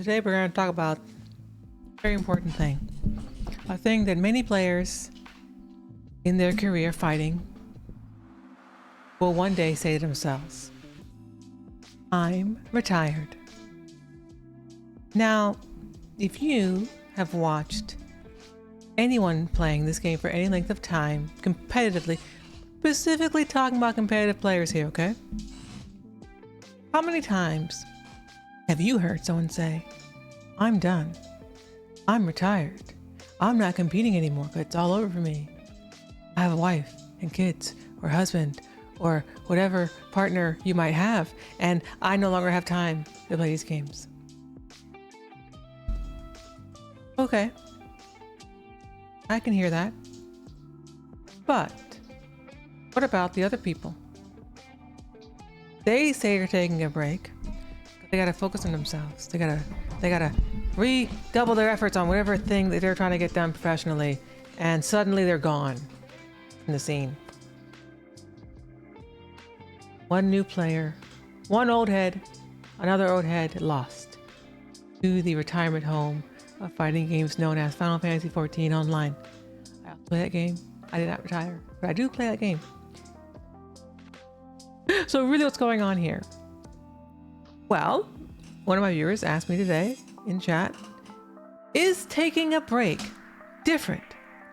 Today we're going to talk about a very important thing. A thing that many players in their career fighting will one day say to themselves, I'm retired. Now, if you have watched anyone playing this game for any length of time competitively, specifically talking about competitive players here, okay? How many times have you heard someone say, I'm done. I'm retired. I'm not competing anymore because it's all over for me. I have a wife and kids or husband or whatever partner you might have, and I no longer have time to play these games. Okay, I can hear that. But what about the other people? They say they're taking a break. They gotta focus on themselves. They gotta redouble their efforts on whatever thing that they're trying to get done professionally, and suddenly they're gone from the scene. One new player, one old head, another old head lost to the retirement home of fighting games known as Final Fantasy XIV Online. I also play that game. I did not retire, but I do play that game. So really what's going on here? Well, one of my viewers asked me today in chat, is taking a break different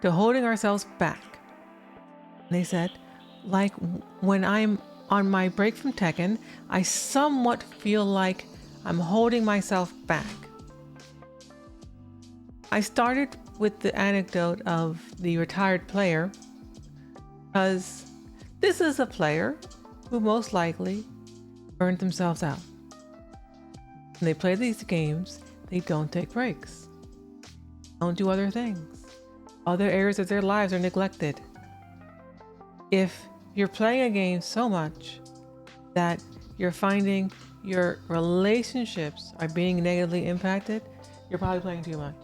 to holding ourselves back? And they said, like when I'm on my break from Tekken, I somewhat feel like I'm holding myself back. I started with the anecdote of the retired player because this is a player who most likely burned themselves out. When they play these games, they don't take breaks. Don't do other things. Other areas of their lives are neglected. If you're playing a game so much that you're finding your relationships are being negatively impacted, you're probably playing too much.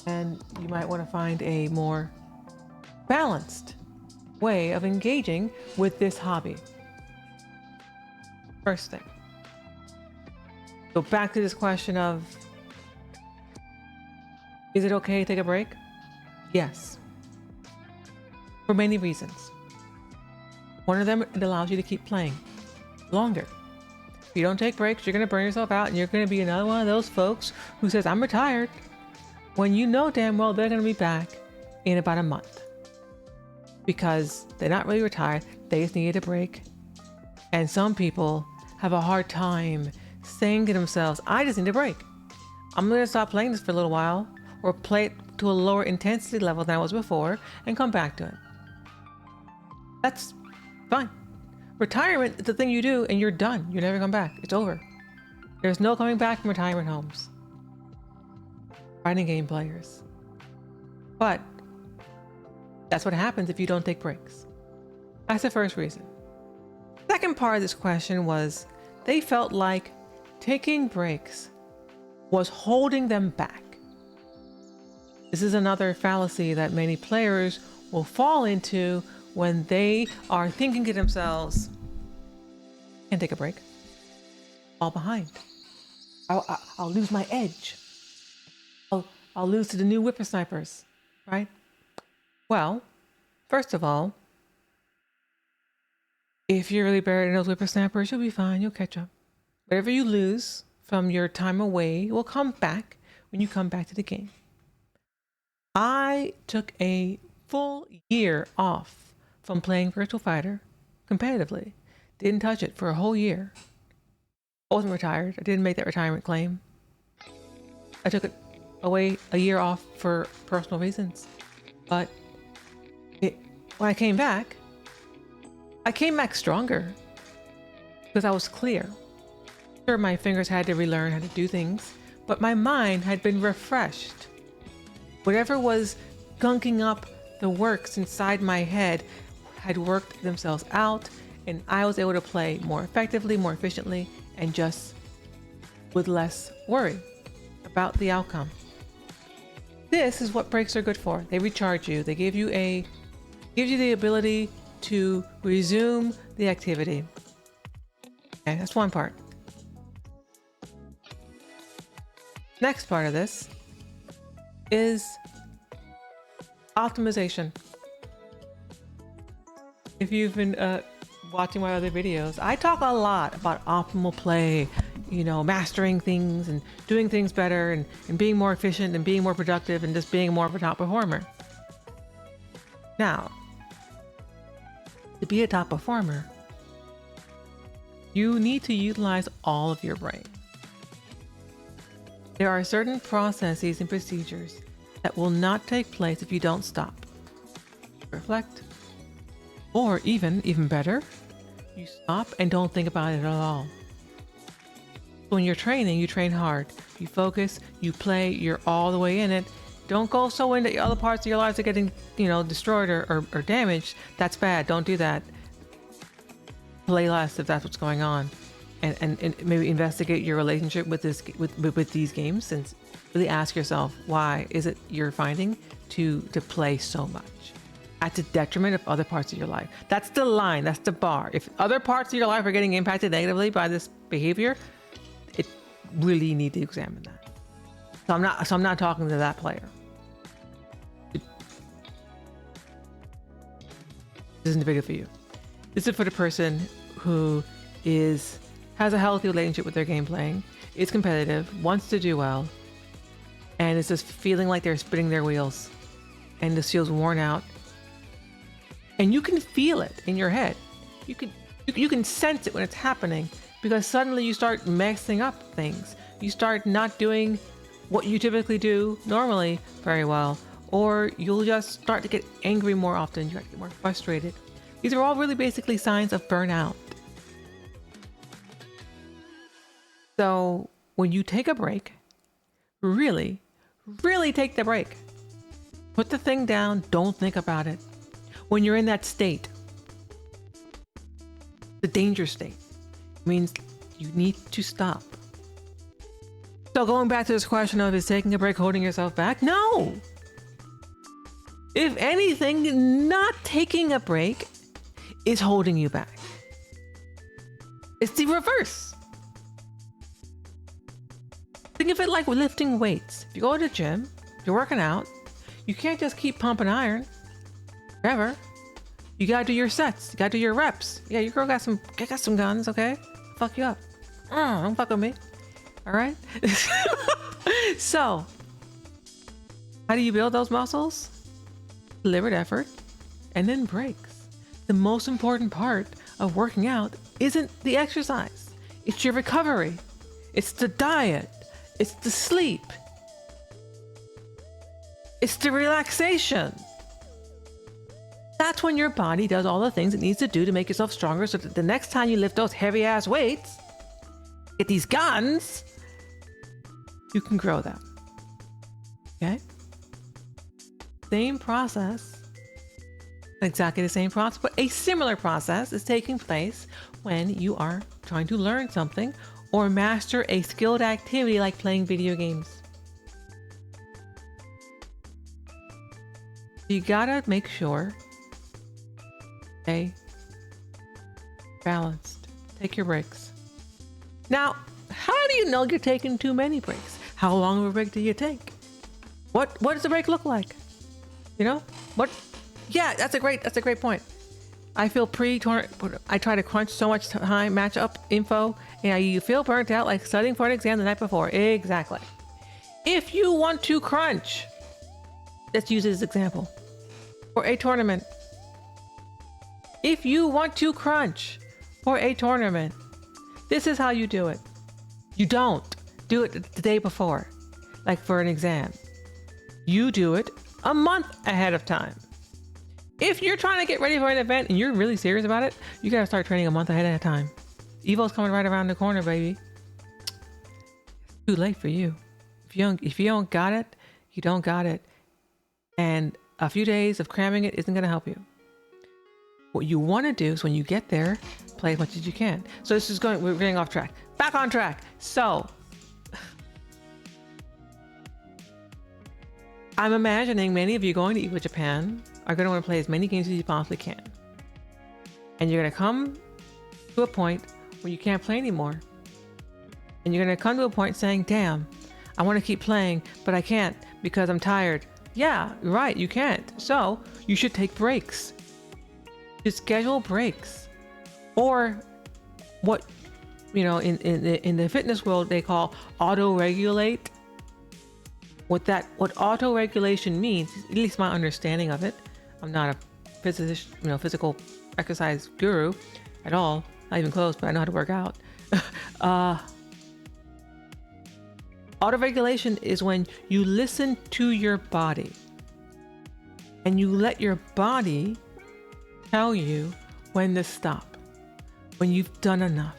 And you might want to find a more balanced way of engaging with this hobby. First thing. So back to this question of, is it okay to take a break? Yes. For many reasons. One of them, it allows you to keep playing longer. If you don't take breaks, you're going to burn yourself out and you're going to be another one of those folks who says, I'm retired, when you know damn well they're going to be back in about a month. Because they're not really retired, they just needed a break. And some people have a hard time saying to themselves, I just need a break. I'm going to stop playing this for a little while or play it to a lower intensity level than I was before and come back to it. That's fine. Retirement is the thing you do and you're done. You never come back. It's over. There's no coming back from retirement homes. Fighting game players. But that's what happens if you don't take breaks. That's the first reason. Second part of this question was they felt like taking breaks was holding them back. This is another fallacy that many players will fall into when they are thinking to themselves, can't take a break, fall behind. I'll lose my edge. I'll lose to the new whippersnappers, right? Well, first of all, if you're really buried in those whippersnappers, you'll be fine. You'll catch up. Whatever you lose from your time away will come back when you come back to the game. I took a full year off from playing Virtua Fighter competitively. Didn't touch it for a whole year. I wasn't retired. I didn't make that retirement claim. I took it away a year off for personal reasons. But when I came back stronger because I was clear. Sure, my fingers had to relearn how to do things, but my mind had been refreshed. Whatever was gunking up the works inside my head had worked themselves out, and I was able to play more effectively, more efficiently, and just with less worry about the outcome. This is what breaks are good for. They recharge you. They give you the ability to resume the activity. Okay, that's one part. Next part of this is optimization. If you've been watching my other videos, I talk a lot about optimal play, you know, mastering things and doing things better and being more efficient and being more productive and just being more of a top performer. Now, to be a top performer, you need to utilize all of your brain. There are certain processes and procedures that will not take place if you don't stop, reflect, or even better, you stop and don't think about it at all. When you're training, you train hard, you focus, you play, you're all the way in it. Don't go so into other parts of your lives are getting, you know, destroyed or damaged. That's bad. Don't do that. Play less if that's what's going on. And maybe investigate your relationship with these games, and really ask yourself, why is it you're finding to play so much at the detriment of other parts of your life? That's the line, that's the bar. If other parts of your life are getting impacted negatively by this behavior, it really need to examine that. So I'm not talking to that player. This isn't the video for you. This is for the person who has a healthy relationship with their game playing, is competitive, wants to do well, and is just feeling like they're spinning their wheels and just feels worn out. And you can feel it in your head. You can sense it when it's happening, because suddenly you start messing up things. You start not doing what you typically do normally very well, or you'll just start to get angry more often. You get more frustrated. These are all really basically signs of burnout. So when you take a break, really take the break. Put the thing down, don't think about it. When you're in that state, the danger state, means you need to stop. So going back to this question of, is taking a break holding yourself back? No! If anything, not taking a break is holding you back. It's the reverse. Think of it like lifting weights. If you go to the gym, if you're working out, you can't just keep pumping iron forever. You gotta do your sets. You gotta do your reps. Yeah, your girl got some guns, okay? Fuck you up. Don't fuck with me. All right? So, how do you build those muscles? Deliberate effort and then breaks. The most important part of working out isn't the exercise. It's your recovery. It's the diet. It's the sleep. It's the relaxation. That's when your body does all the things it needs to do to make yourself stronger, so that the next time you lift those heavy ass weights, get these guns, you can grow them. Okay? Same process, exactly the same process, but a similar process is taking place when you are trying to learn something or master a skilled activity like playing video games. You gotta make sure, stay balanced. Take your breaks. Now, how do you know you're taking too many breaks? How long of a break do you take? What does a break look like? You know what? Yeah, that's a great point. I feel pre-tournament. I try to crunch so much time, match up info, and you feel burnt out like studying for an exam the night before. Exactly. If you want to crunch, let's use this example for a tournament. If you want to crunch for a tournament, this is how you do it. You don't do it the day before, like for an exam. You do it a month ahead of time. If you're trying to get ready for an event and you're really serious about it, you gotta start training a month ahead of time. Evo's coming right around the corner, baby. It's too late for you. If you don't got it, you don't got it. And a few days of cramming it isn't gonna help you. What you wanna do is when you get there, play as much as you can. So we're getting off track. Back on track. So, I'm imagining many of you going to Evo Japan are going to want to play as many games as you possibly can. And you're going to come to a point where you can't play anymore. And you're going to come to a point saying, damn, I want to keep playing, but I can't because I'm tired. Yeah, right, you can't. So you should take breaks. You schedule breaks. Or what, in the fitness world, they call auto-regulate. What auto-regulation means, at least my understanding of it, I'm not a physician, physical exercise guru at all, not even close, but I know how to work out. Autoregulation is when you listen to your body and you let your body tell you when to stop, when you've done enough,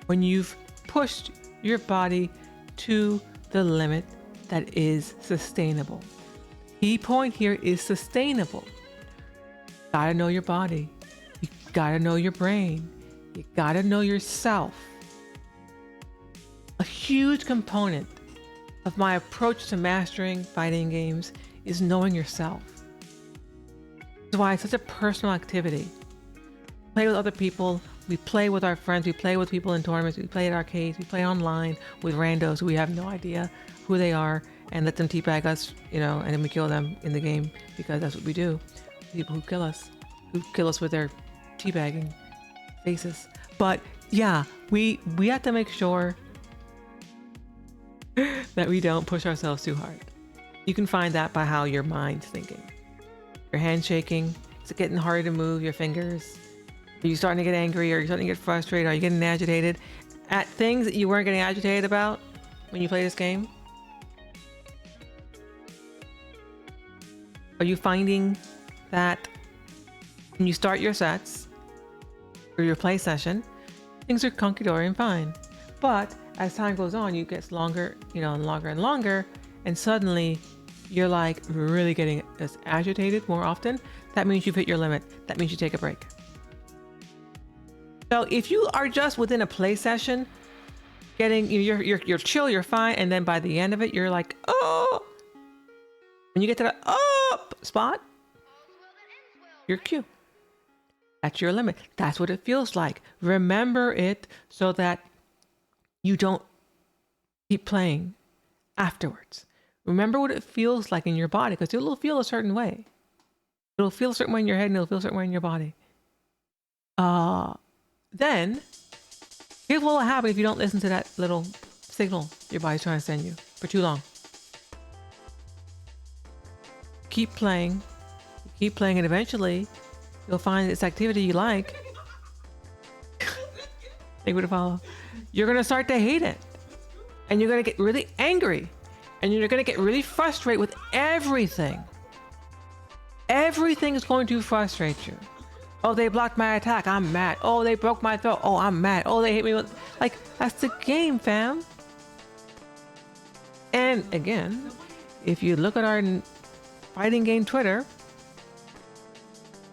when you've pushed your body to the limit that is sustainable. Key point here is sustainable. Gotta know your body. You gotta know your brain. You gotta know yourself. A huge component of my approach to mastering fighting games is knowing yourself. That's why it's such a personal activity. Play with other people. We play with our friends. We play with people in tournaments. We play at arcades. We play online with randos who we have no idea who they are, and let them teabag us, and then we kill them in the game because that's what we do. People who kill us with their teabagging faces. But yeah, we have to make sure that we don't push ourselves too hard. You can find that by how your mind's thinking. Your hand shaking. Is it getting harder to move your fingers? Are you starting to get angry? Are you starting to get frustrated? Are you getting agitated at things that you weren't getting agitated about when you play this game? Are you finding that when you start your sets or your play session, things are hunky-dory and fine, but as time goes on, you get longer, and longer and longer, and suddenly you're like really getting agitated more often? That means you've hit your limit. That means you take a break. So if you are just within a play session, getting you're chill, you're fine, and then by the end of it, you're like, oh, when you get to the up spot, your cue. That's your limit. That's what it feels like. Remember it so that you don't keep playing afterwards. Remember what it feels like in your body, because it'll feel a certain way. It'll feel a certain way in your head, and it'll feel a certain way in your body. Then, here's what will happen if you don't listen to that little signal your body's trying to send you for too long. Keep playing, and eventually you'll find this activity you like. Think what to follow. You're gonna start to hate it, and you're gonna get really angry, and you're gonna get really frustrated with everything. Everything is going to frustrate you. Oh, they blocked my attack. I'm mad. Oh, they broke my throat. Oh, I'm mad. Oh, they hit me with... Like, that's the game, fam. And again, if you look at our fighting game Twitter,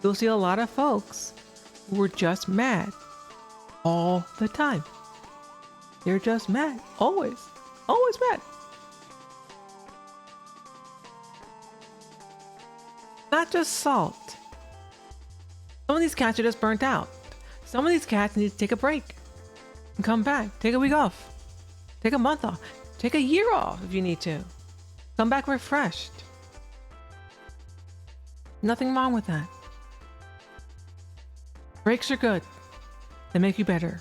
you'll see a lot of folks who were just mad all the time. They're just mad. Always. Always mad. Not just salt. Some of these cats are just burnt out. Some of these cats need to take a break and come back. Take a week off. Take a month off. Take a year off if you need to. Come back refreshed. Nothing wrong with that. Breaks are good. They make you better.